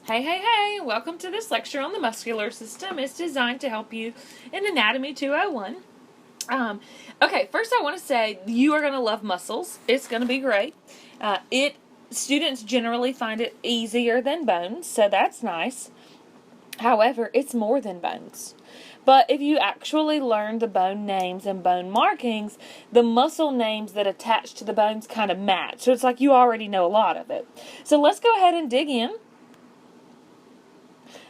Hey, hey, hey! Welcome to this lecture on the muscular system. It's designed to help you in Anatomy 201. Okay, first I want to say you are going to love muscles. It's going to be great. Students generally find it easier than bones, so that's nice. However, it's more than bones. But if you actually learn the bone names and bone markings, the muscle names that attach to the bones kind of match. So it's like you already know a lot of it. So let's go ahead and dig in.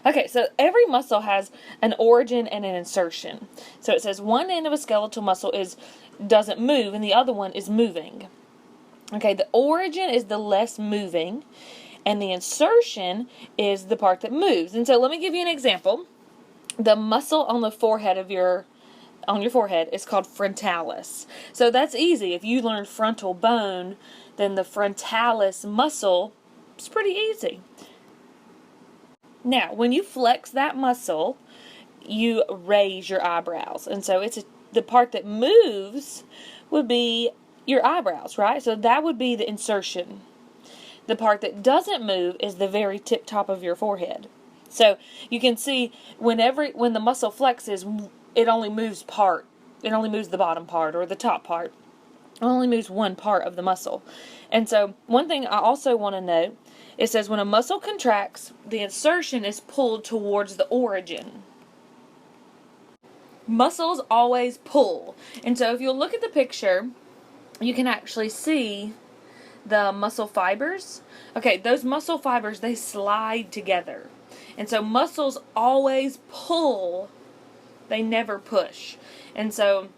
Okay, so every muscle has an origin and an insertion. So it says one end of a skeletal muscle doesn't move and the other one is moving. Okay, the origin is the less moving and the insertion is the part that moves. And so let me give you an example. The muscle on the forehead on your forehead is called frontalis. So that's easy. If you learn frontal bone, then the frontalis muscle is pretty easy. Now, when you flex that muscle, you raise your eyebrows. And so the part that moves would be your eyebrows, right? So that would be the insertion. The part that doesn't move is the very tip top of your forehead. So you can see when the muscle flexes, it only moves part. It only moves the bottom part or the top part. It only moves one part of the muscle. And so one thing I also want to note, it says when a muscle contracts, the insertion is pulled towards the origin. Muscles always pull. And so if you'll look at the picture, you can actually see the muscle fibers. Okay, those muscle fibers, they slide together. And so muscles always pull. They never push. And so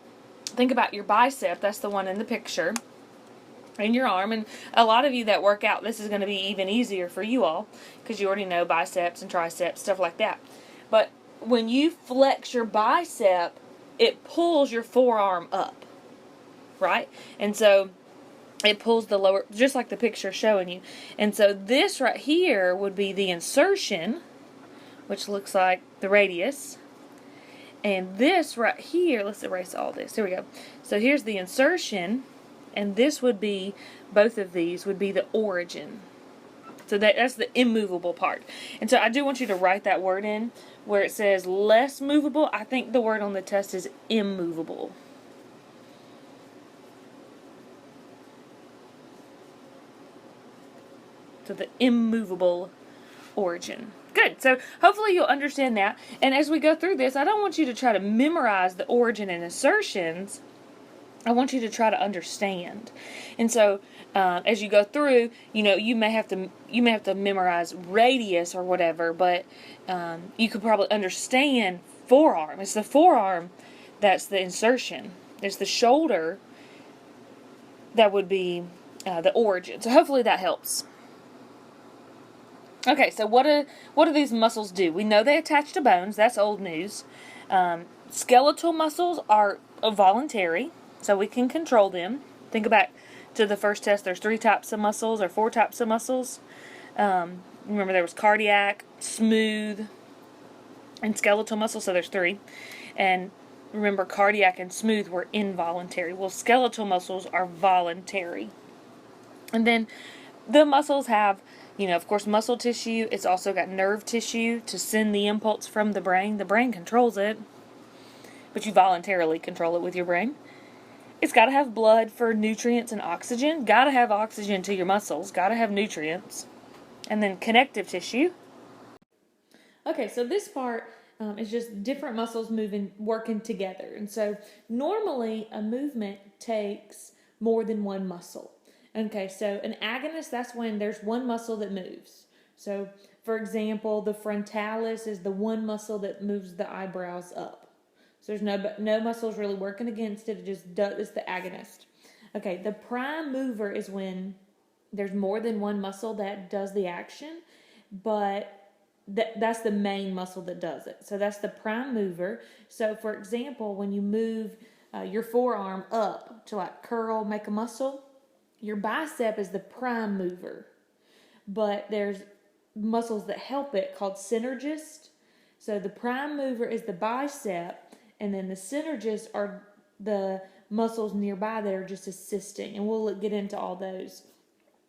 think about your bicep. That's the one in the picture. And your arm. And a lot of you that work out, this is going to be even easier for you all because you already know biceps and triceps, stuff like that. But when you flex your bicep, it pulls your forearm up, right? And so it pulls the lower, just like the picture showing you. And so this right here would be the insertion, which looks like the radius. And this right here, let's erase all this. Here we go. So here's the insertion, and this would be, both of these would be the origin. So that's the immovable part. And so I do want you to write that word in where it says less movable. I think the word on the test is immovable. So the immovable origin. Good. So hopefully you'll understand that. And as we go through this, I don't want you to try to memorize the origin and insertions. I want you to try to understand. And so as you go through, you may have to memorize radius or whatever, but you could probably understand forearm. It's the forearm that's the insertion. It's the shoulder that would be the origin. So hopefully that helps. Okay, so what do these muscles do? We know they attach to bones. That's old news. Skeletal muscles are voluntary, so we can control them. Think back to the first test. There's 3 types of muscles or 4 types of muscles. Remember there was cardiac, smooth, and skeletal muscles, so there's 3. And remember cardiac and smooth were involuntary. Well, skeletal muscles are voluntary. And then the muscles have, of course, muscle tissue. It's also got nerve tissue to send the impulse from the brain. The brain controls it, but you voluntarily control it with your brain. It's got to have blood for nutrients and oxygen. Got to have oxygen to your muscles. Got to have nutrients. And then connective tissue. Okay, so this part is just different muscles working together. And so normally a movement takes more than one muscle. Okay, so an agonist, that's when there's one muscle that moves. So, for example, the frontalis is the one muscle that moves the eyebrows up. So there's no muscles really working against it. It's the agonist. Okay, the prime mover is when there's more than one muscle that does the action, but that's the main muscle that does it. So that's the prime mover. So, for example, when you move your forearm up to like curl, make a muscle, your bicep is the prime mover, but there's muscles that help it called synergist. So the prime mover is the bicep, and then the synergists are the muscles nearby that are just assisting, and we'll get into all those.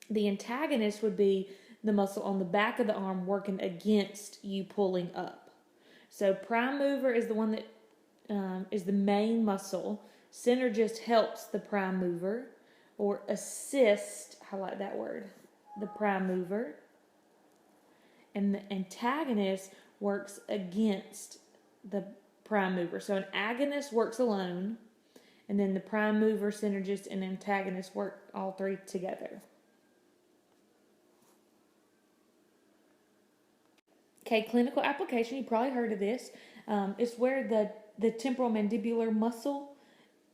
The antagonist would be the muscle on the back of the arm working against you pulling up. So prime mover is the one that is the main muscle. Center just helps the prime mover, or assist, I like that word, the prime mover. And the antagonist works against the prime mover. So an agonist works alone, and then the prime mover, synergist, and antagonist work all three together. Okay, clinical application, you probably heard of this. It's where the temporal mandibular muscle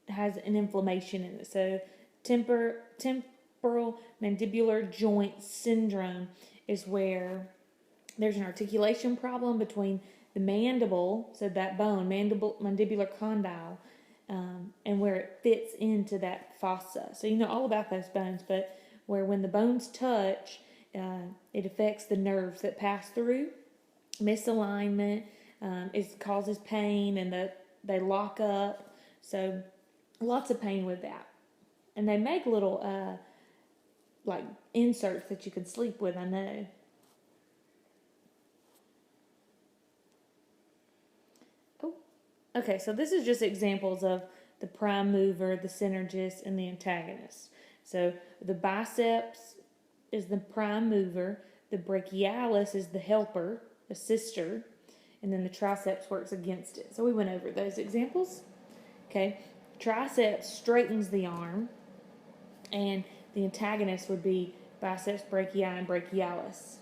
has an inflammation in it. So temporal mandibular joint syndrome is where there's an articulation problem between the mandible, so that bone, mandibular condyle, and where it fits into that fossa. So you know all about those bones, but where when the bones touch, it affects the nerves that pass through. Misalignment causes pain, and they lock up. So lots of pain with that. And they make little like inserts that you can sleep with, I know. Okay, so this is just examples of the prime mover, the synergist, and the antagonist. So the biceps is the prime mover, the brachialis is the helper, assister, and then the triceps works against it. So we went over those examples. Okay, triceps straightens the arm, and the antagonist would be biceps brachii and brachialis.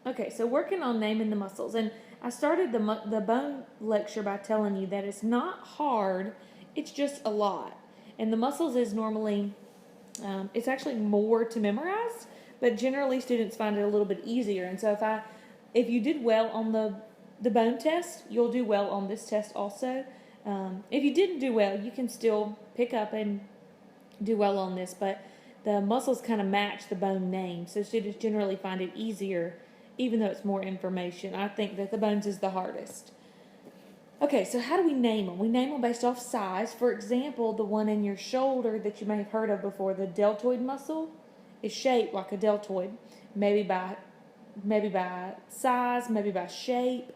Okay, so working on naming the muscles, and I started the bone lecture by telling you that it's not hard, it's just a lot. And the muscles is normally, it's actually more to memorize, but generally students find it a little bit easier. And so if you did well on the bone test, you'll do well on this test also. If you didn't do well, you can still pick up and do well on this, but the muscles kind of match the bone name, so students generally find it easier, even though it's more information. I think that the bones is the hardest. Okay, so how do we name them? We name them based off size. For example, the one in your shoulder that you may have heard of before, the deltoid muscle, is shaped like a deltoid, maybe by size, maybe by shape.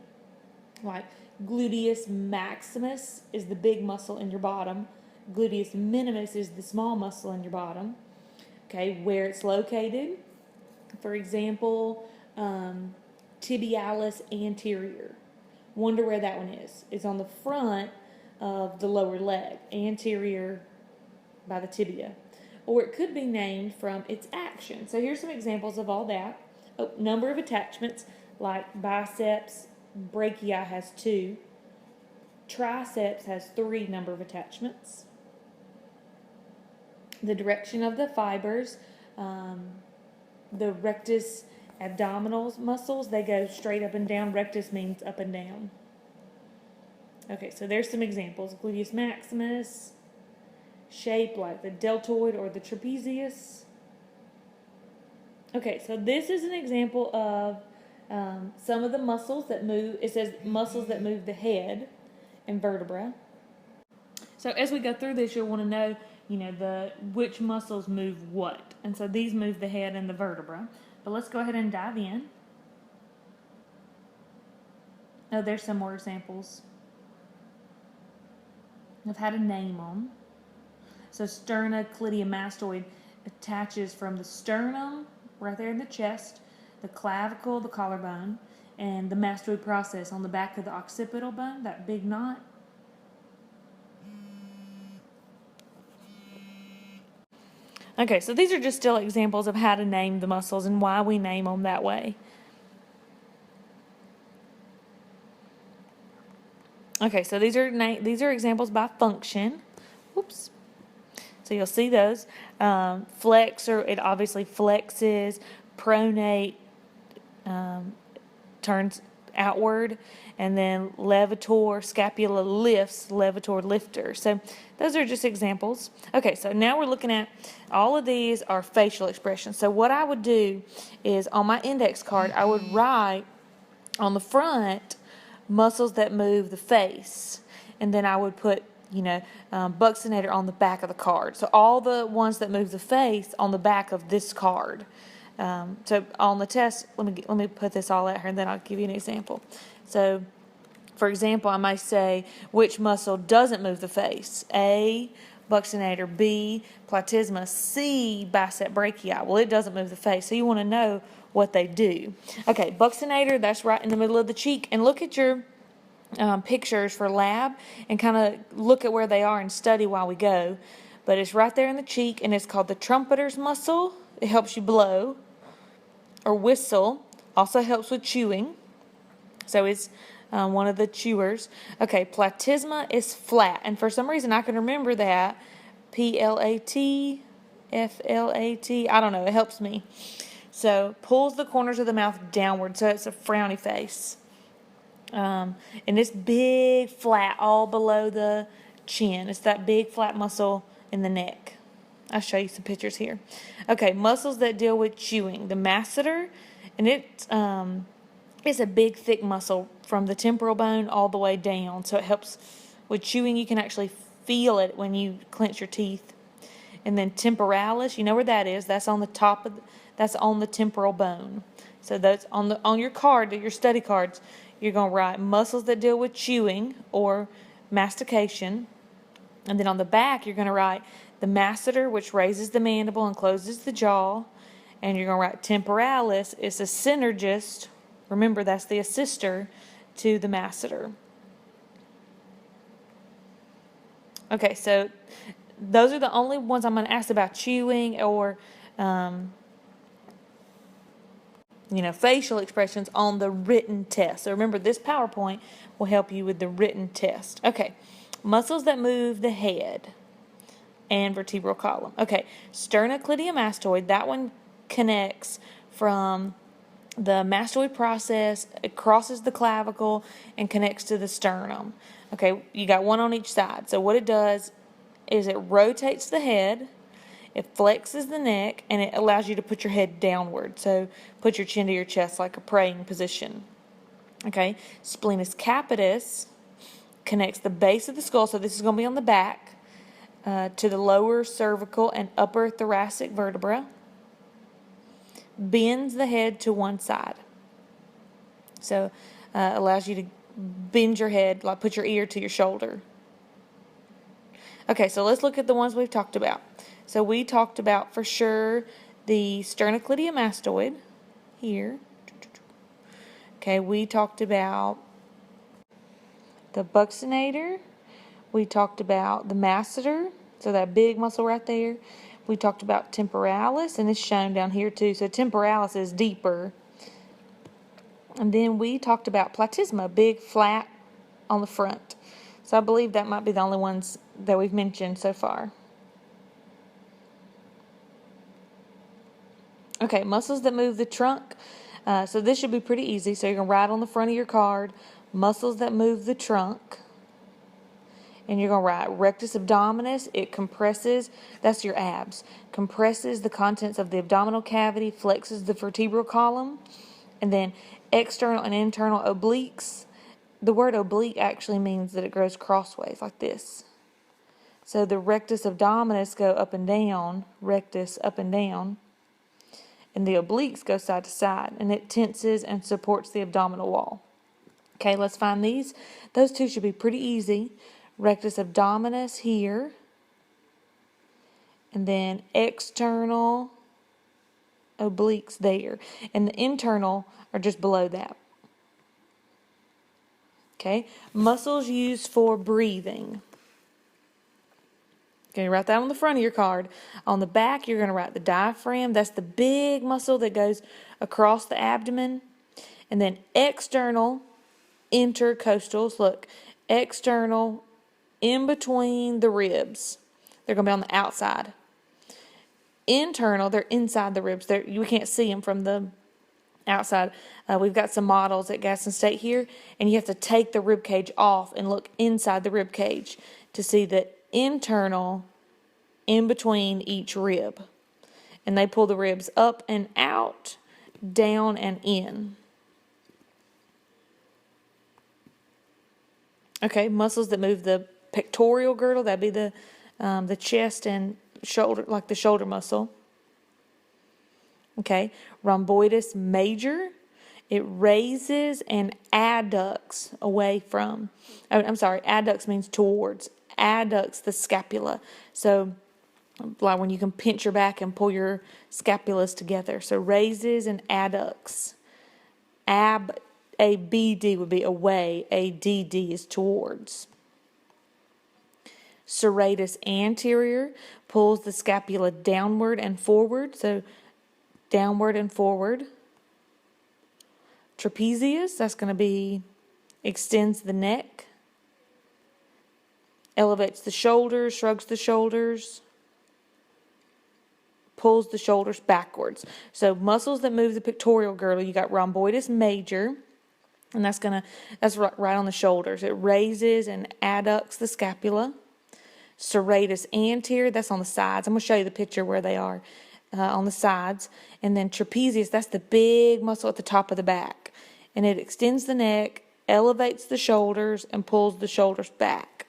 Like gluteus maximus is the big muscle in your bottom. Gluteus minimus is the small muscle in your bottom. Okay, where it's located. For example, tibialis anterior. Wonder where that one is. It's on the front of the lower leg, anterior by the tibia. Or it could be named from its action. So here's some examples of all that. Number of attachments, like biceps, brachii has 2. Triceps has 3 number of attachments. The direction of the fibers, the rectus abdominal muscles, they go straight up and down. Rectus means up and down. Okay, so there's some examples. Gluteus maximus, shape like the deltoid or the trapezius. Okay, so this is an example of some of the muscles that move. It says muscles that move the head and vertebra. So as we go through this, you'll want to know, which muscles move what. And so these move the head and the vertebra. But let's go ahead and dive in. Oh, there's some more examples of how to name them. So sternocleidomastoid attaches from the sternum, right there in the chest, the clavicle, the collarbone, and the mastoid process on the back of the occipital bone, that big knot. Okay, so these are just still examples of how to name the muscles and why we name them that way. Okay, so these are examples by function. Whoops. So you'll see those. Flexor, it obviously flexes. Pronate, turns outward. And then levator, scapula lifts, levator lifter. So those are just examples. Okay, so now we're looking at, all of these are facial expressions. So what I would do is, on my index card, I would write on the front muscles that move the face. And then I would put buccinator on the back of the card. So all the ones that move the face on the back of this card. So on the test, let me put this all out here, and then I'll give you an example. So, for example, I might say which muscle doesn't move the face. A, buccinator. B, platysma. C, bicep brachii. Well, it doesn't move the face, so you want to know what they do. Okay, buccinator, that's right in the middle of the cheek. And look at your pictures for lab and kind of look at where they are and study while we go. But it's right there in the cheek, and it's called the trumpeter's muscle. It helps you blow or whistle. Also helps with chewing. So it's one of the chewers. Okay, platysma is flat. And for some reason I can remember that. P-L-A-T, F-L-A-T. I don't know. It helps me. So pulls the corners of the mouth downward. So it's a frowny face. And it's big, flat, all below the chin. It's that big, flat muscle in the neck. I'll show you some pictures here. Okay, muscles that deal with chewing. The masseter, and it's a big, thick muscle from the temporal bone all the way down. So it helps with chewing. You can actually feel it when you clench your teeth. And then temporalis, you know where that is. That's on the top of that's on the temporal bone. So that's on your card, your study cards, you're going to write muscles that deal with chewing or mastication. And then on the back, you're going to write the masseter, which raises the mandible and closes the jaw. And you're going to write temporalis. It's a synergist. Remember, that's the assister to the masseter. Okay, so those are the only ones I'm going to ask about chewing or, facial expressions on the written test. So remember, this PowerPoint will help you with the written test. Okay, muscles that move the head and vertebral column. Okay, sternocleidomastoid, that one connects from the mastoid process, it crosses the clavicle and connects to the sternum. Okay, you got one on each side. So what it does is it rotates the head, it flexes the neck, and it allows you to put your head downward. So put your chin to your chest like a praying position. Okay, splenus capitis connects the base of the skull, so this is going to be on the back, to the lower cervical and upper thoracic vertebra. Bends the head to one side. So allows you to bend your head, like put your ear to your shoulder. Okay, so let's look at the ones we've talked about. So we talked about for sure the sternocleidomastoid here. Okay, we talked about the buccinator. We talked about the masseter, so that big muscle right there. We talked about temporalis, and it's shown down here too. So temporalis is deeper. And then we talked about platysma, big, flat on the front. So I believe that might be the only ones that we've mentioned so far. Okay, muscles that move the trunk. So this should be pretty easy. So you're going to write on the front of your card, muscles that move the trunk. And you're going to write rectus abdominis. It compresses, that's your abs, compresses the contents of the abdominal cavity, flexes the vertebral column. And then external and internal obliques. The word oblique actually means that it grows crossways like this. So the rectus abdominis go up and down, rectus up and down. And the obliques go side to side. And it tenses and supports the abdominal wall. Okay, let's find these. Those two should be pretty easy. Rectus abdominis here, and then external obliques there, and the internal are just below that. Okay, muscles used for breathing. Okay, write that on the front of your card. On the back, you're going to write the diaphragm. That's the big muscle that goes across the abdomen. And then external intercostals. Look, external in between the ribs. They're going to be on the outside. Internal, they're inside the ribs. You can't see them from the outside. We've got some models at Gaston State here, and you have to take the rib cage off and look inside the rib cage to see the internal in between each rib. And they pull the ribs up and out, down and in. Okay, muscles that move the pectoral girdle, that'd be the chest and shoulder, like the shoulder muscle. Okay, rhomboides major, it raises and adducts away from, adducts means towards, adducts the scapula. So, like when you can pinch your back and pull your scapulas together. So raises and adducts. ABD would be away, ADD is towards. Serratus anterior pulls the scapula downward and forward, so downward and forward. Trapezius, that's going to be extends the neck, elevates the shoulders, shrugs the shoulders, pulls the shoulders backwards. So muscles that move the pectoral girdle, you got rhomboides major, and that's right on the shoulders. It raises and adducts the scapula. Serratus anterior, that's on the sides. I'm going to show you the picture where they are on the sides. And then trapezius, that's the big muscle at the top of the back. And it extends the neck, elevates the shoulders, and pulls the shoulders back.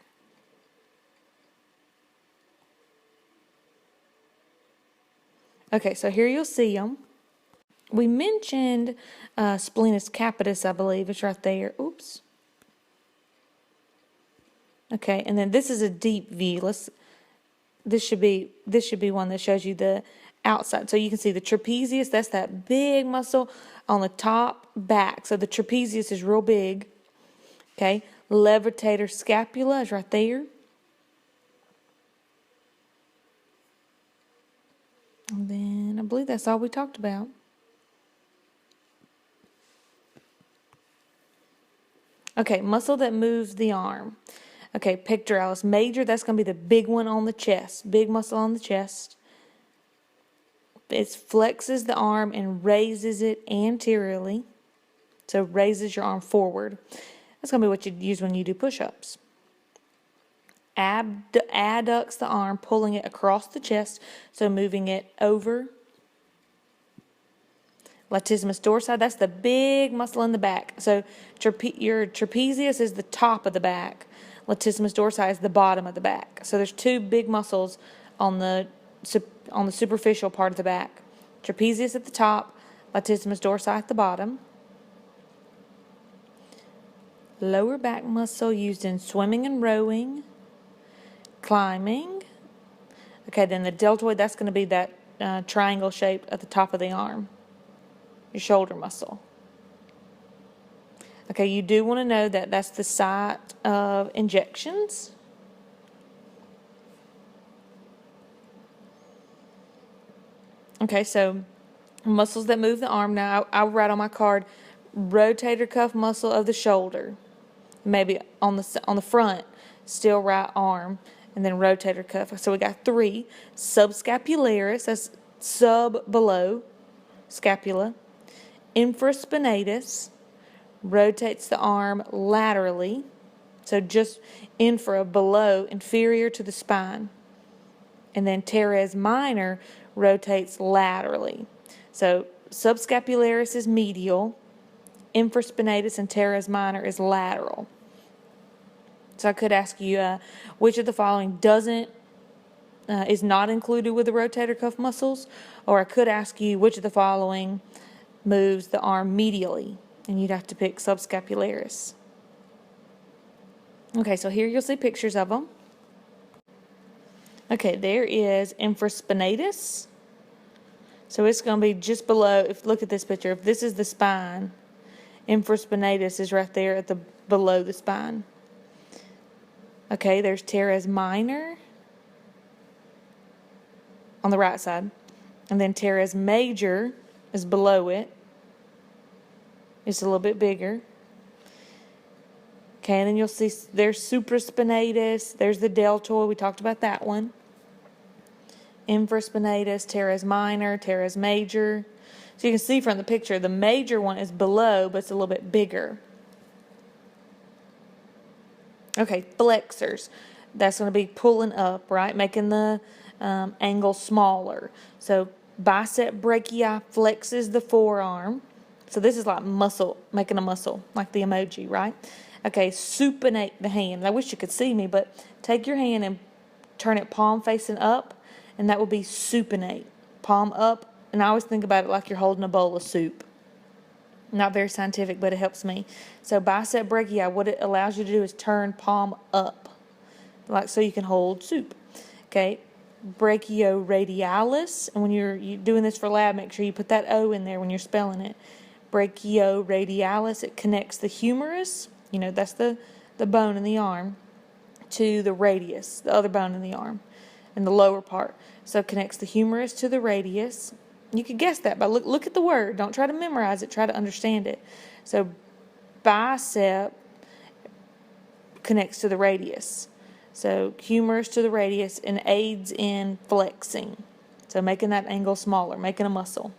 Okay, so here you'll see them. We mentioned splenus capitis, I believe. It's right there. Oops. Okay, and then this is a deep V. This should be one that shows you the outside. So you can see the trapezius, that's that big muscle on the top back. So the trapezius is real big. Okay, levitator scapula is right there. And then I believe that's all we talked about. Okay, muscle that moves the arm. Okay, pectoralis major, that's going to be the big one on the chest. Big muscle on the chest. It flexes the arm and raises it anteriorly. So raises your arm forward. That's going to be what you'd use when you do push-ups. Adducts the arm, pulling it across the chest, so moving it over. Latissimus dorsi, that's the big muscle in the back. So your trapezius is the top of the back. Latissimus dorsi is the bottom of the back. So there's two big muscles on the superficial part of the back. Trapezius at the top, latissimus dorsi at the bottom. Lower back muscle used in swimming and rowing. Climbing. Okay, then the deltoid, that's going to be that triangle shape at the top of the arm. Your shoulder muscle. Okay, you do want to know that that's the site of injections. Okay, so muscles that move the arm. Now, I'll write on my card, rotator cuff muscle of the shoulder. Maybe on the front, still right arm. And then rotator cuff. So we got 3. Subscapularis, that's sub below scapula. Infraspinatus, rotates the arm laterally. So just infra, below, inferior to the spine. And then teres minor rotates laterally. So subscapularis is medial. Infraspinatus and teres minor is lateral. So I could ask you which of the following is not included with the rotator cuff muscles, or I could ask you which of the following moves the arm medially, and you'd have to pick subscapularis. Okay, so here you'll see pictures of them. Okay, there is infraspinatus. So it's going to be just below. Look at this picture. If this is the spine, infraspinatus is right there at below the spine. Okay, there's teres minor on the right side. And then teres major is below it. It's a little bit bigger. Okay, and then you'll see there's supraspinatus. There's the deltoid. We talked about that one. Infraspinatus, teres minor, teres major. So you can see from the picture, the major one is below, but it's a little bit bigger. Okay, flexors. That's going to be pulling up, right? Making the angle smaller. So bicep brachii flexes the forearm. So this is like muscle, making a muscle, like the emoji, right? Okay, supinate the hand. I wish you could see me, but take your hand and turn it palm facing up, and that will be supinate. Palm up, and I always think about it like you're holding a bowl of soup. Not very scientific, but it helps me. So bicep brachii, what it allows you to do is turn palm up, like so you can hold soup. Okay, brachioradialis, and when you're doing this for lab, make sure you put that O in there when you're spelling it. Brachioradialis, it connects the humerus, that's the bone in the arm, to the radius, the other bone in the arm, in the lower part. So it connects the humerus to the radius. You could guess that, but look at the word. Don't try to memorize it. Try to understand it. So bicep connects to the radius. So humerus to the radius and aids in flexing. So making that angle smaller, making a muscle.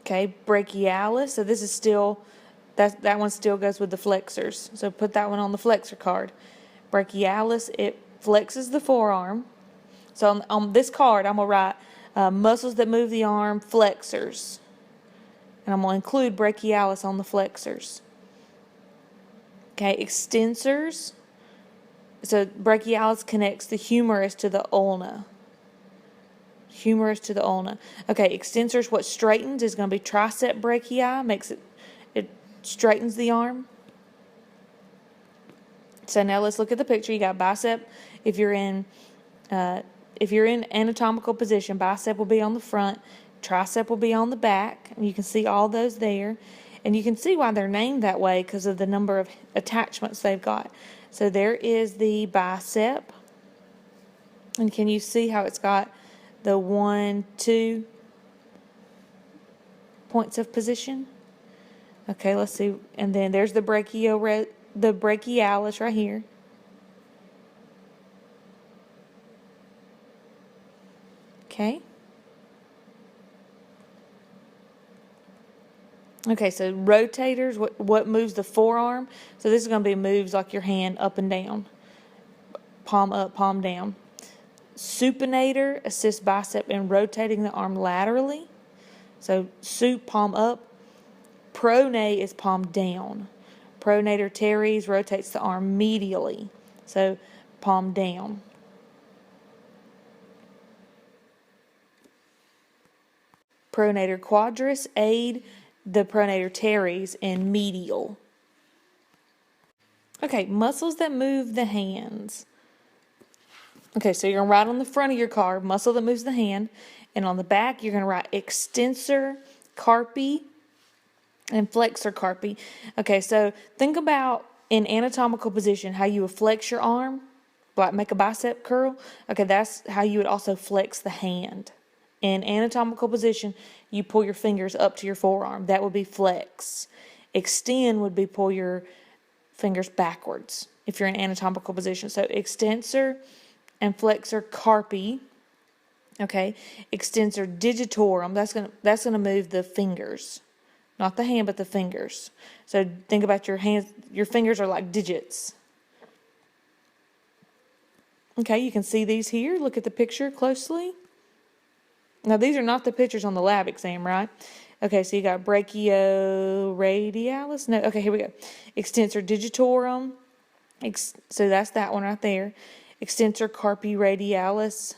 Okay, brachialis. So this is still, that one still goes with the flexors. So put that one on the flexor card. Brachialis, it flexes the forearm. So on this card, I'm going to write muscles that move the arm, flexors. And I'm going to include brachialis on the flexors. Okay, extensors. So brachialis connects the humerus to the ulna. Humerus to the ulna. Okay, extensors, what straightens is going to be tricep brachii, it straightens the arm. So now let's look at the picture. You got bicep. If you're in anatomical position, bicep will be on the front, tricep will be on the back, and you can see all those there. And you can see why they're named that way because of the number of attachments they've got. So there is the bicep. And can you see how it's got the 1, 2 points of position? Okay, let's see. And then there's the brachialis right here. Okay. Okay, so rotators, what moves the forearm? So this is going to be moves like your hand up and down. Palm up, palm down. Supinator assists bicep in rotating the arm laterally. So sup, palm up. Pronate is palm down. Pronator teres rotates the arm medially. So palm down. Pronator quadriceps aid the pronator teres in medial. Okay, muscles that move the hands. Okay, so you're going to write on the front of your card, muscle that moves the hand, and on the back you're going to write extensor carpi and flexor carpi. Okay, so think about in anatomical position how you would flex your arm, like make a bicep curl. Okay, that's how you would also flex the hand. In anatomical position, you pull your fingers up to your forearm. That would be flex. Extend would be pull your fingers backwards if you're in anatomical position. So extensor and flexor carpi. Okay, extensor digitorum. That's gonna move the fingers, not the hand, but the fingers. So think about your hands. Your fingers are like digits. Okay, you can see these here. Look at the picture closely. Now, these are not the pictures on the lab exam, right? Okay, so you got brachioradialis. No, okay, here we go. Extensor digitorum. So that's that one right there. Extensor carpi radialis.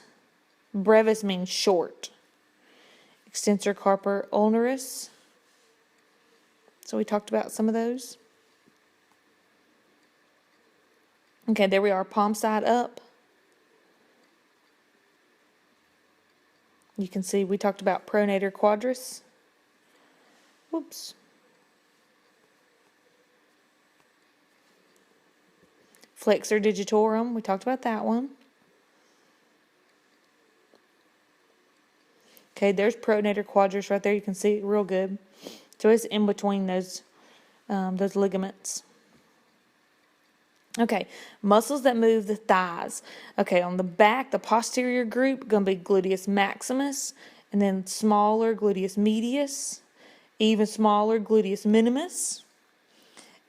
Brevis means short. Extensor carpi ulnaris. So we talked about some of those. Okay, there we are, palm side up. You can see we talked about pronator quadriceps. Whoops. Flexor digitorum, we talked about that one. Okay, there's pronator quadriceps right there. You can see it real good. So it's in between those ligaments. Okay, muscles that move the thighs. Okay, on the back, the posterior group, going to be gluteus maximus, and then smaller gluteus medius, even smaller gluteus minimus.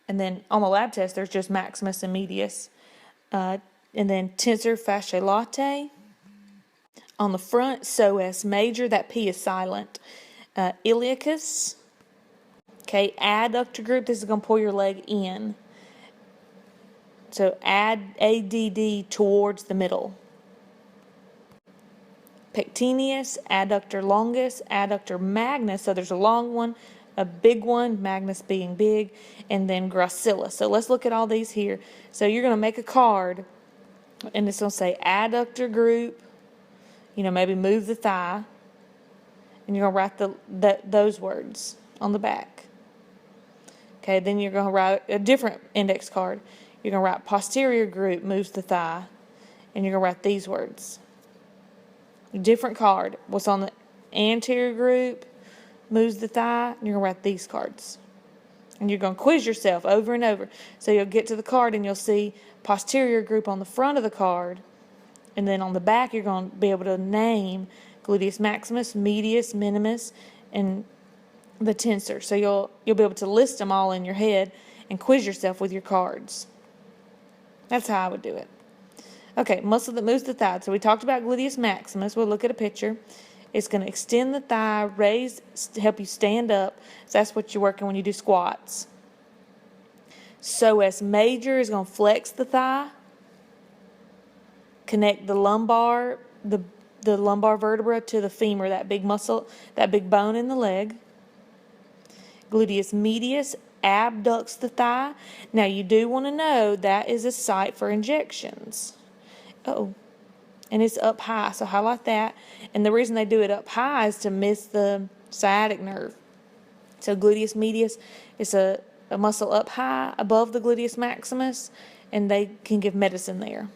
And then on the lab test, there's just maximus and medius. And then tensor fasciae latae. On the front, psoas major, that P is silent. Iliacus, okay, adductor group, this is going to pull your leg in. So ADD towards the middle. Pectineus, adductor longus, adductor magnus, so there's a long one, a big one, magnus being big, and then gracilis. So let's look at all these here. So you're going to make a card, and it's going to say adductor group, maybe move the thigh, and you're going to write those words on the back. Okay, then you're going to write a different index card. You're going to write posterior group moves the thigh, and you're going to write these words. Different card. What's on the anterior group moves the thigh, and you're going to write these cards. And you're going to quiz yourself over and over. So you'll get to the card, and you'll see posterior group on the front of the card, and then on the back you're going to be able to name gluteus maximus, medius, minimus, and the tensor. So you'll be able to list them all in your head and quiz yourself with your cards. That's how I would do it. Okay, muscle that moves the thigh. So we talked about gluteus maximus. We'll look at a picture. It's going to extend the thigh, raise, help you stand up. So that's what you're working when you do squats. Psoas major is going to flex the thigh, connect the lumbar, the lumbar vertebra to the femur, that big muscle, that big bone in the leg. Gluteus medius abducts the thigh. Now you do want to know that is a site for injections. And it's up high, so highlight that. And the reason they do it up high is to miss the sciatic nerve. So gluteus medius is a muscle up high above the gluteus maximus, and they can give medicine there.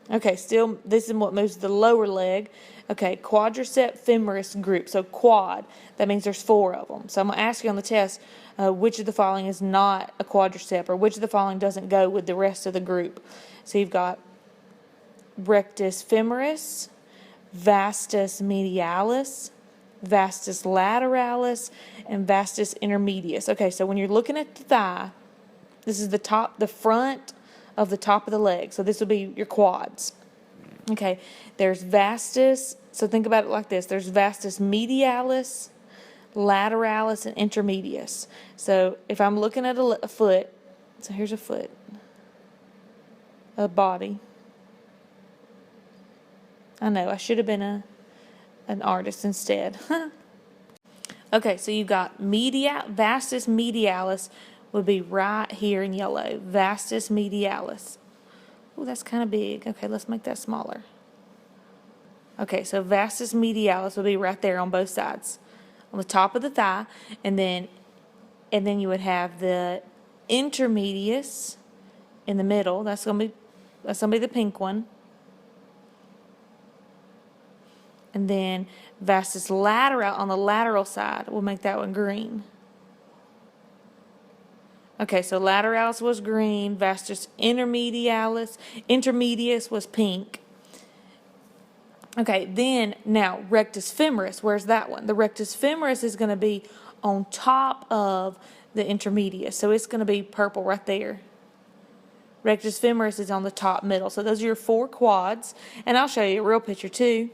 Okay, still, this is what moves the lower leg. Okay, quadriceps femoris group. So quad, that means there's 4 of them. So I'm going to ask you on the test, which of the following is not a quadricep, or which of the following doesn't go with the rest of the group. So you've got rectus femoris, vastus medialis, vastus lateralis, and vastus intermedius. Okay, so when you're looking at the thigh, this is the front of the top of the leg. So this will be your quads. Okay, there's vastus, so think about it like this. There's vastus medialis, lateralis, and intermedius. So if I'm looking at a foot, so here's a foot, a body. I know, I should have been an artist instead. Okay, so you've got vastus medialis would be right here in yellow. Vastus medialis. Oh, that's kind of big. Okay, let's make that smaller. Okay, so vastus medialis will be right there on both sides, on the top of the thigh, and then you would have the intermedius in the middle. That's gonna be the pink one, and then vastus lateral on the lateral side. We'll make that one green. Okay, so lateralis was green, vastus intermedius was pink. Okay, then now rectus femoris, where's that one? The rectus femoris is going to be on top of the intermedius, so it's going to be purple right there. Rectus femoris is on the top middle. So those are your 4 quads, and I'll show you a real picture too.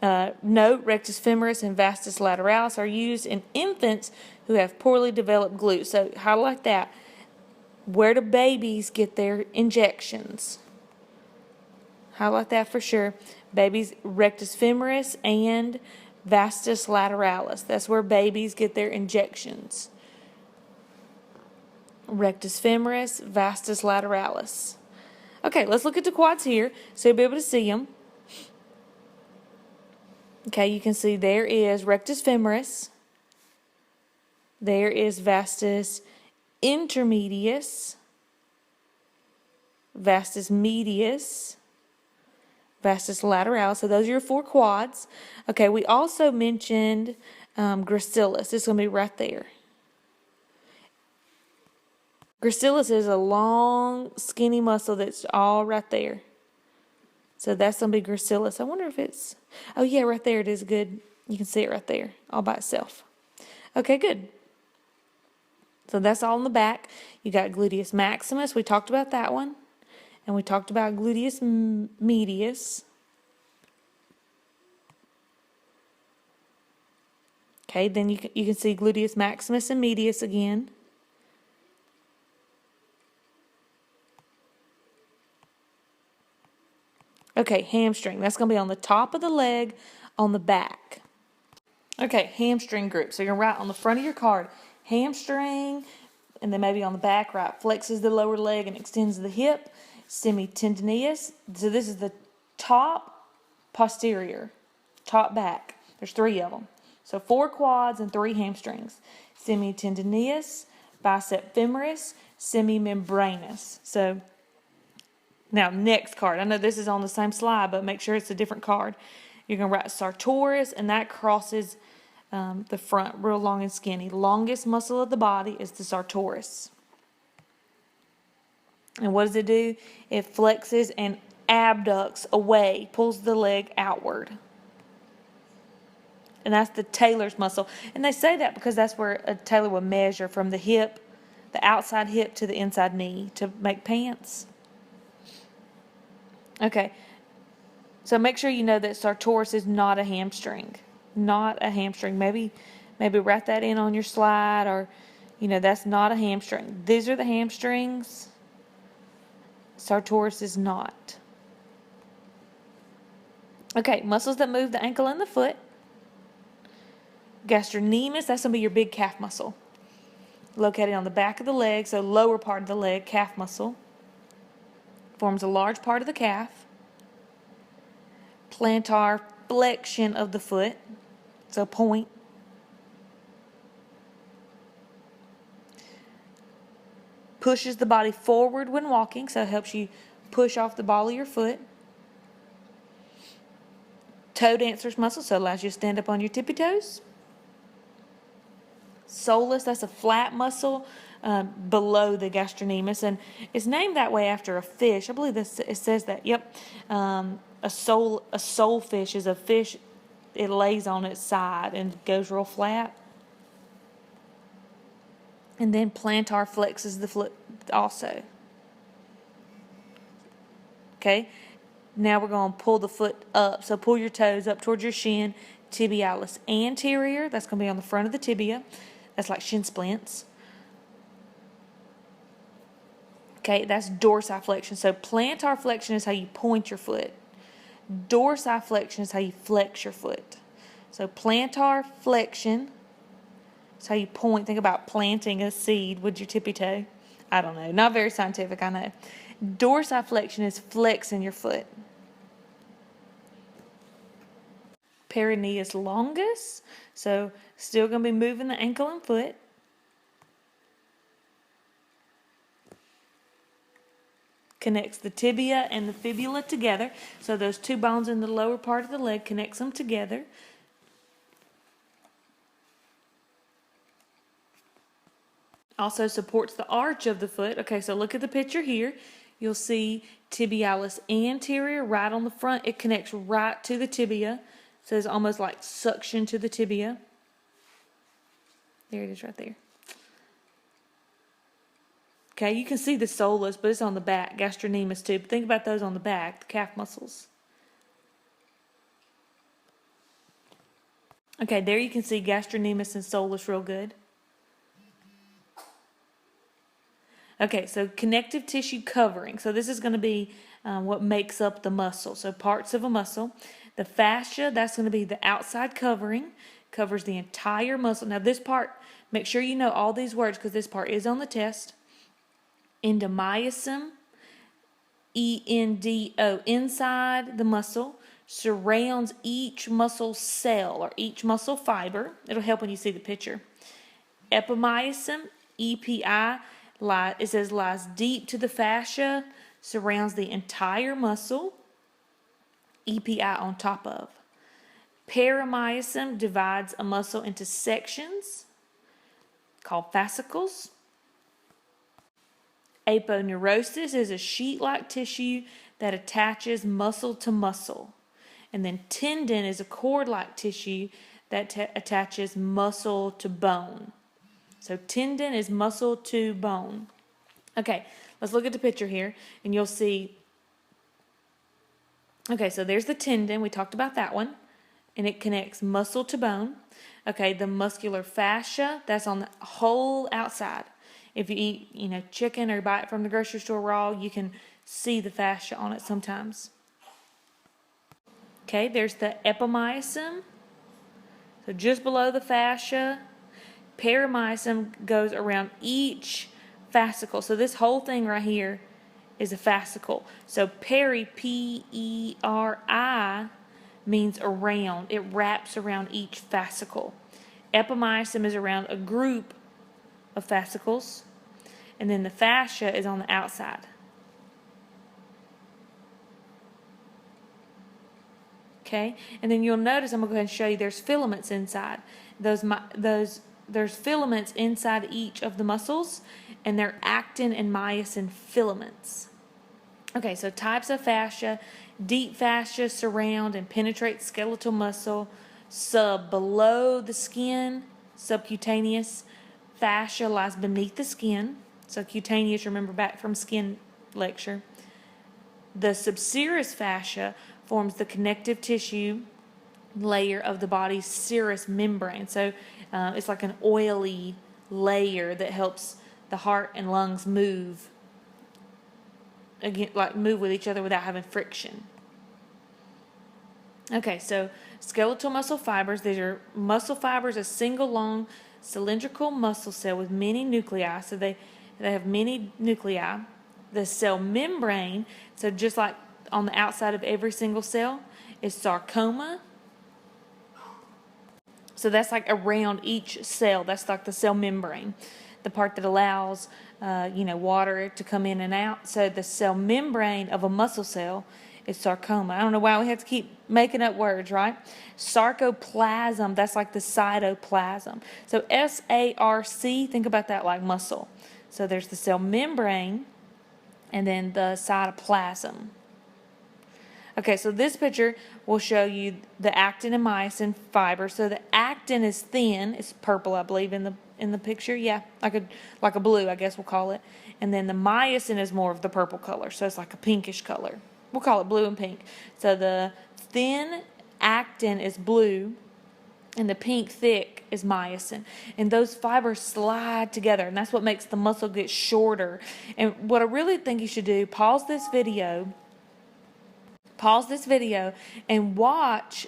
Note, rectus femoris and vastus lateralis are used in infants who have poorly developed glutes. So highlight that. Where do babies get their injections? Highlight that for sure. Babies, rectus femoris and vastus lateralis. That's where babies get their injections. Rectus femoris, vastus lateralis. Okay, let's look at the quads here so you'll be able to see them. Okay, you can see there is rectus femoris. There is vastus intermedius, vastus medius, vastus lateralis. So those are your 4 quads. Okay, we also mentioned gracilis. It's going to be right there. Gracilis is a long, skinny muscle that's all right there. So that's going to be gracilis. I wonder if it's... Oh, yeah, right there it is good. You can see it right there, all by itself. Okay, good. So that's all in the back. You got gluteus maximus. We talked about that one. And we talked about gluteus medius. Okay, then you can see gluteus maximus and medius again. Okay, hamstring. That's going to be on the top of the leg, on the back. Okay, hamstring group. So you're going to write on the front of your card, hamstring, and then maybe on the back, right, flexes the lower leg and extends the hip, semitendinosus. So this is the top posterior, top back. There's 3 of them. So 4 quads and 3 hamstrings. Semitendinosus, bicep femoris, semimembranous. So now next card. I know this is on the same slide, but make sure it's a different card. You're going to write sartorius, and that crosses the front real long and skinny. Longest muscle of the body is the sartorius. And what does it do? It flexes and abducts away, pulls the leg outward. And that's the tailor's muscle. And they say that because that's where a tailor will measure from the hip, the outside hip to the inside knee to make pants. Okay. So make sure you know that sartorius is not a hamstring. Not a hamstring. Maybe write that in on your slide, or, that's not a hamstring. These are the hamstrings. Sartorius is not. Okay, muscles that move the ankle and the foot. Gastrocnemius, that's going to be your big calf muscle. Located on the back of the leg, so lower part of the leg, calf muscle. Forms a large part of the calf. Plantar flexion of the foot, so point. Pushes the body forward when walking, so it helps you push off the ball of your foot. Toe dancer's muscle, so it allows you to stand up on your tippy toes. Soleus, that's a flat muscle below the gastrocnemius, and it's named that way after a fish. I believe it says that. Yep. A solefish is a fish. It lays on its side and goes real flat. And then plantar flexes the foot also. Okay. Now we're going to pull the foot up. So pull your toes up towards your shin. Tibialis anterior. That's going to be on the front of the tibia. That's like shin splints. Okay, that's dorsiflexion. So plantar flexion is how you point your foot. Dorsiflexion is how you flex your foot. So plantar flexion is how you point. Think about planting a seed with your tippy toe. I don't know. Not very scientific, I know. Dorsiflexion is flexing your foot. Peroneus longus. So still going to be moving the ankle and foot. Connects the tibia and the fibula together. So those 2 bones in the lower part of the leg connects them together. Also supports the arch of the foot. Okay, so look at the picture here. You'll see tibialis anterior right on the front. It connects right to the tibia. So it's almost like suction to the tibia. There it is right there. Okay, you can see the soleus, but it's on the back. Gastrocnemius too. But think about those on the back, the calf muscles. Okay, there you can see gastrocnemius and soleus real good. Okay, so connective tissue covering. So this is going to be what makes up the muscle. So parts of a muscle. The fascia, that's going to be the outside covering. Covers the entire muscle. Now this part, make sure you know all these words because this part is on the test. Endomysium, E-N-D-O, inside the muscle, surrounds each muscle cell or each muscle fiber. It'll help when you see the picture. Epimysium, E-P-I, it says lies deep to the fascia, surrounds the entire muscle, E-P-I on top of. Perimysium divides a muscle into sections called fascicles. Aponeurosis is a sheet-like tissue that attaches muscle to muscle. And then tendon is a cord-like tissue that attaches muscle to bone. So tendon is muscle to bone. Okay, let's look at the picture here, and you'll see. Okay, so there's the tendon. We talked about that one, and it connects muscle to bone. Okay, the muscular fascia, that's on the whole outside. If you eat, chicken or buy it from the grocery store raw, you can see the fascia on it sometimes. Okay, there's the epimysium. So just below the fascia, perimysium goes around each fascicle. So this whole thing right here is a fascicle. So P-E-R-I, means around. It wraps around each fascicle. Epimysium is around a group of fascicles. And then the fascia is on the outside. Okay, and then you'll notice, I'm going to go ahead and show you, there's filaments inside. There's filaments inside each of the muscles, and they're actin and myosin filaments. Okay, so types of fascia. Deep fascia surround and penetrate skeletal muscle. Below the skin, subcutaneous. Fascia lies beneath the skin. So cutaneous, remember back from skin lecture. The subserous fascia forms the connective tissue layer of the body's serous membrane. So it's like an oily layer that helps the heart and lungs move with each other without having friction. Okay, so skeletal muscle fibers. These are muscle fibers, a single long cylindrical muscle cell with many nuclei. So they have many nuclei. The cell membrane, so just like on the outside of every single cell, is sarcoma. So that's like around each cell. That's like the cell membrane, the part that allows water to come in and out. So the cell membrane of a muscle cell is sarcoma. I don't know why we have to keep making up words, right? Sarcoplasm, that's like the cytoplasm. So S-A-R-C, think about that like muscle. So there's the cell membrane and then the cytoplasm. Okay, so this picture will show you the actin and myosin fiber. So the actin is thin. It's purple, I believe, in the picture. Yeah, like a blue, I guess we'll call it. And then the myosin is more of the purple color. So it's like a pinkish color. We'll call it blue and pink. So the thin actin is blue, and the pink thick is myosin. And those fibers slide together, and that's what makes the muscle get shorter. And what I really think you should do, pause this video and watch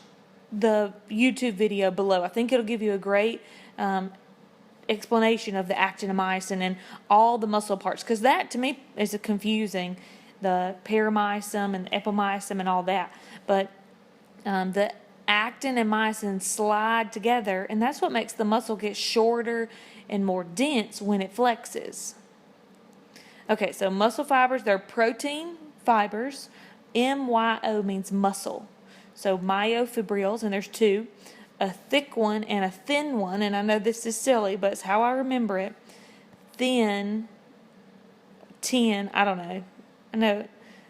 the YouTube video below. I think it'll give you a great explanation of the actin and myosin and all the muscle parts, because that to me is confusing, the perimysium and the epimysium and all that. But the actin and myosin slide together, and that's what makes the muscle get shorter and more dense when it flexes. Okay, so muscle fibers, they're protein fibers. MYO means muscle. So myofibrils, and there's two, a thick one and a thin one, and I know this is silly, but it's how I remember it. Thin, I don't know. I know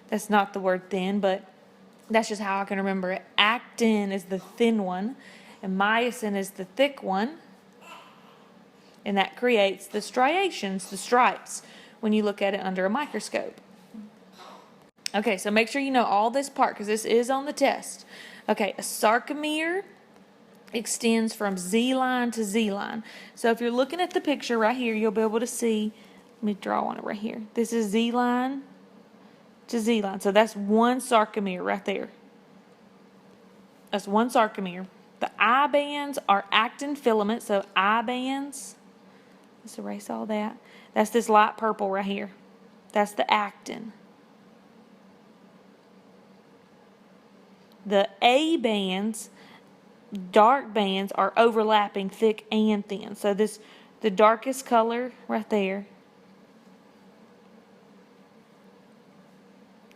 that's not the word thin, but that's just how I can remember it. Actin is the thin one, and myosin is the thick one, and that creates the striations, the stripes, when you look at it under a microscope. Okay, so make sure you know all this part, because this is on the test. Okay, a sarcomere extends from Z-line to Z-line. So if you're looking at the picture right here, you'll be able to see, let me draw on it right here. This is Z-line to Z-line. So that's one sarcomere right there. That's one sarcomere. The I bands are actin filaments, so I bands, let's erase all that. That's this light purple right here. That's the actin. The A bands, dark bands, are overlapping, thick and thin. So the darkest color right there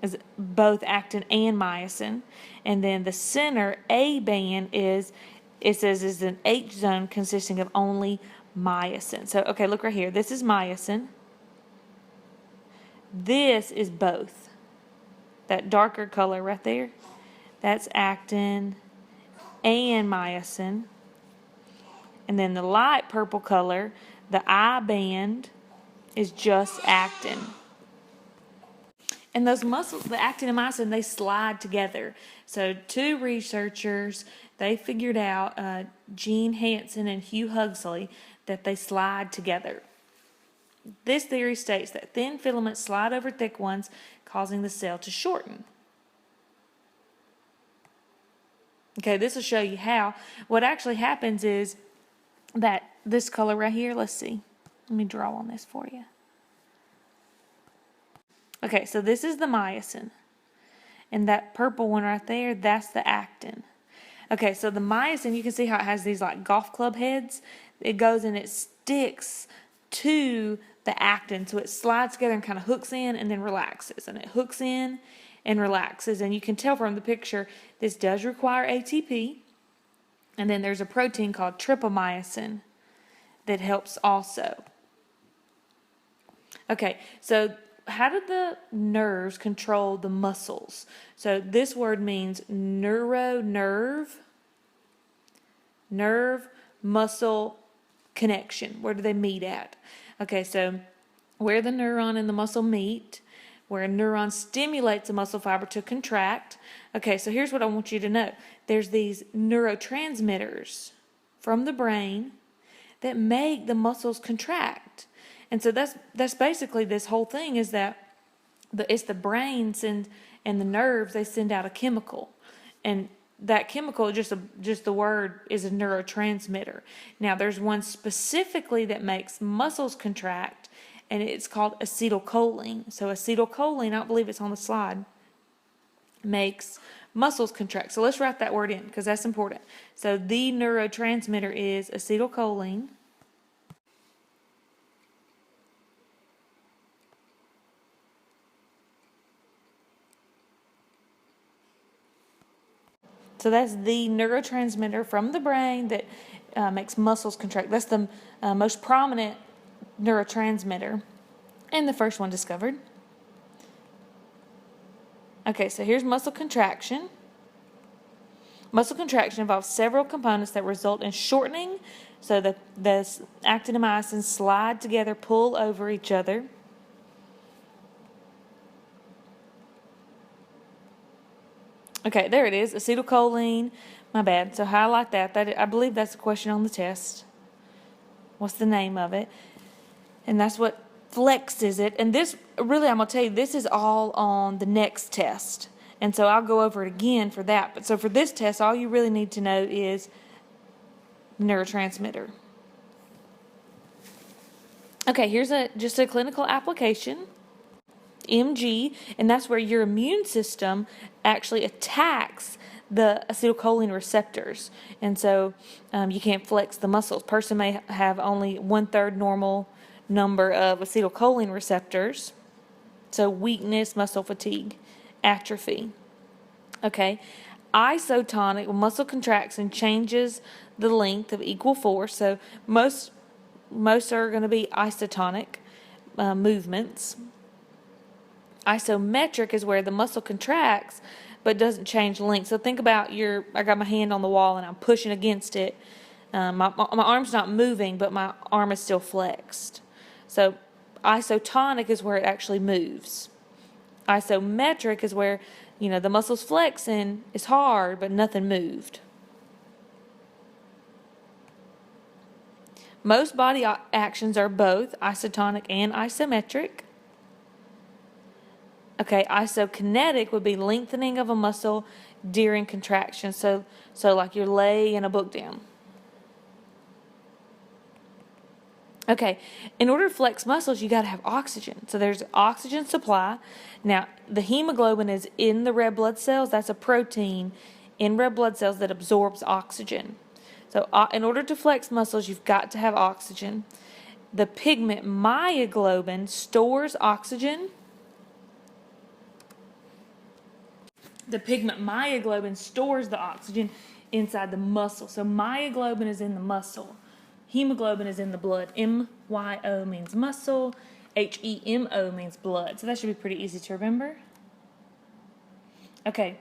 is both actin and myosin. And then the center A band is an H zone consisting of only myosin. So, okay, look right here. This is myosin. This is both. That darker color right there, that's actin and myosin. And then the light purple color, The I band is just actin. And those muscles, the actin and myosin, they slide together. So two researchers, they figured out, Gene Hansen and Hugh Huxley, that they slide together. This theory states that thin filaments slide over thick ones, causing the cell to shorten. Okay, this will show you how. What actually happens is that this color right here, let's see. Let me draw on this for you. Okay, so this is the myosin. And that purple one right there, that's the actin. Okay, so the myosin, you can see how it has these like golf club heads. It goes and it sticks to the actin. So it slides together and kind of hooks in and then relaxes. And it hooks in and relaxes. And you can tell from the picture, this does require ATP. And then there's a protein called tryptomyosin that helps also. Okay, so how do the nerves control the muscles? So this word means nerve, muscle, connection. Where do they meet at? Okay, so where the neuron and the muscle meet, where a neuron stimulates a muscle fiber to contract. Okay, so here's what I want you to know. There's these neurotransmitters from the brain that make the muscles contract. And so that's basically this whole thing, is that it's the brain and the nerves, they send out a chemical. And that chemical, just the word, is a neurotransmitter. Now, there's one specifically that makes muscles contract, and it's called acetylcholine. So acetylcholine, I believe it's on the slide, makes muscles contract. So let's write that word in, because that's important. So the neurotransmitter is acetylcholine. So that's the neurotransmitter from the brain that makes muscles contract. That's the most prominent neurotransmitter and the first one discovered. Okay, so here's muscle contraction. Muscle contraction involves several components that result in shortening. So the actin and myosin slide together, pull over each other. Okay, there it is, acetylcholine. My bad. So highlight that. I believe that's a question on the test. What's the name of it? And that's what flexes it. And this, really, I'm going to tell you, this is all on the next test. And so I'll go over it again for that. But so for this test, all you really need to know is neurotransmitter. Okay, here's just a clinical application. MG, and that's where your immune system actually attacks the acetylcholine receptors, and so you can't flex the muscles. Person may have only 1/3 normal number of acetylcholine receptors, so weakness, muscle fatigue, atrophy. Okay, isotonic muscle contraction changes the length of equal force. So most are going to be isotonic movements. Isometric is where the muscle contracts but doesn't change length. So think about I got my hand on the wall and I'm pushing against it. My arm's not moving, but my arm is still flexed. So isotonic is where it actually moves. Isometric is where, the muscle's flexing, it's hard, but nothing moved. Most body actions are both isotonic and isometric. Okay, isokinetic would be lengthening of a muscle during contraction. So like you're laying a book down. Okay, in order to flex muscles, you got to have oxygen. So there's oxygen supply. Now, the hemoglobin is in the red blood cells. That's a protein in red blood cells that absorbs oxygen. So in order to flex muscles, you've got to have oxygen. The pigment myoglobin stores oxygen. The pigment myoglobin stores the oxygen inside the muscle. So myoglobin is in the muscle. Hemoglobin is in the blood. MYO means muscle. HEMO means blood. So that should be pretty easy to remember. Okay.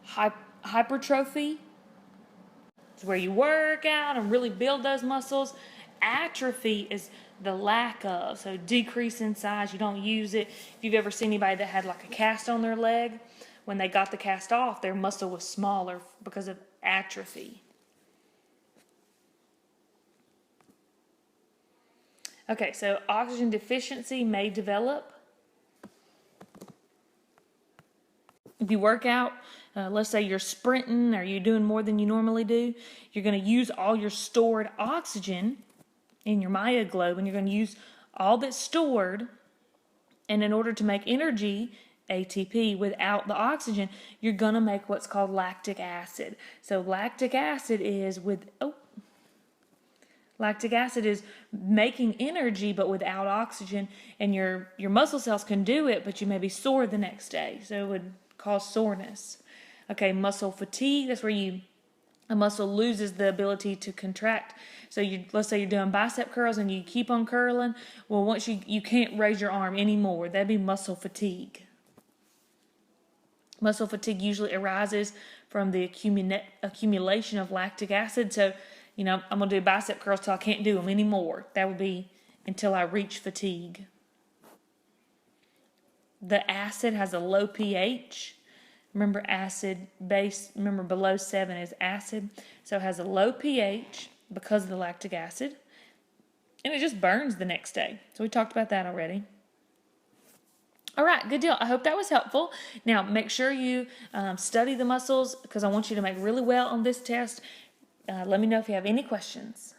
Hypertrophy is where you work out and really build those muscles. atrophy is the lack of. So decrease in size, you don't use it. If you've ever seen anybody that had like a cast on their leg, when they got the cast off, their muscle was smaller because of atrophy. Okay, so oxygen deficiency may develop. If you work out, let's say you're sprinting or you're doing more than you normally do, you're going to use all your stored oxygen in your myoglobin, and you're going to use all that's stored. And in order to make energy, ATP, without the oxygen, you're going to make what's called lactic acid. So lactic acid is making energy but without oxygen, and your muscle cells can do it, but you may be sore the next day, so it would cause soreness. Okay, muscle fatigue, that's where a muscle loses the ability to contract. So let's say you're doing bicep curls and you keep on curling. Well, once you can't raise your arm anymore, that'd be muscle fatigue. Muscle fatigue usually arises from the accumulation of lactic acid. So, I'm going to do bicep curls till I can't do them anymore. That would be until I reach fatigue. The acid has a low pH. Remember remember below 7 is acid. So it has a low pH because of the lactic acid. And it just burns the next day. So we talked about that already. All right, good deal. I hope that was helpful. Now, make sure you study the muscles because I want you to make really well on this test. Let me know if you have any questions.